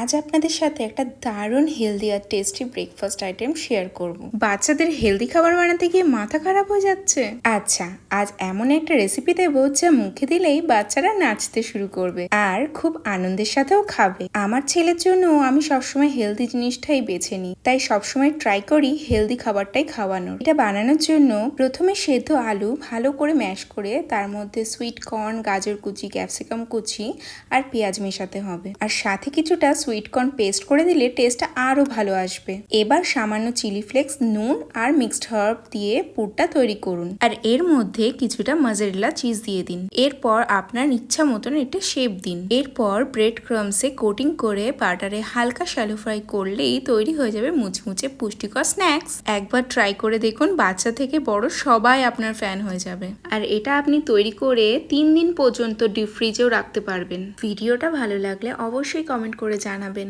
আজ আপনাদের সাথে একটা দারুণ হেলদি আর টেস্টি ব্রেকফাস্ট আইটেম শেয়ার করব। বাচ্চাদের হেলদি খাবার বানাতে গিয়ে মাথা খারাপ হয়ে যাচ্ছে? আচ্ছা, আজ এমন একটা রেসিপি দেবো যা মুখে দিলেই বাচ্চারা নাচতে শুরু করবে আর খুব আনন্দের সাথেও খাবে। আমার ছেলের জন্য আমি সবসময় হেলদি জিনিসটাই বেছে নিই, তাই সবসময় ট্রাই করি হেলদি খাবারটাই খাওয়ানোর। এটা বানানোর জন্য প্রথমে সেদ্ধ আলু ভালো করে ম্যাশ করে তার মধ্যে সুইট কর্ন, গাজর কুচি, ক্যাপসিকাম কুচি আর পেঁয়াজ মেশাতে হবে। আর সাথে কিছুটা সুইট কর্ন পেস্ট করে দিলে টেস্টটা আরো ভালো আসবে। এবার সামান্য চিলি ফ্লেক্স, নুন আর মিক্সড হার্ব দিয়ে পুরটা তৈরি করুন আর এর মধ্যে কিছুটা মজারেলা চিজ দিয়ে দিন। এরপর আপনার ইচ্ছা মতন একটা শেপ দিন। এরপর ব্রেড ক্রামসে কোটিং করে বাটারে হালকা শ্যালো ফ্রাই করলেই তৈরি হয়ে যাবে মুচমুচে পুষ্টিকর স্ন্যাক্স। একবার ট্রাই করে দেখুন, বাচ্চা থেকে বড় সবাই আপনার ফ্যান হয়ে যাবে। আর এটা আপনি তৈরি করে 3 দিন পর্যন্ত ডিপ ফ্রিজেও রাখতে পারবেন। ভিডিওটা ভালো লাগলে অবশ্যই কমেন্ট করে জানাবেন।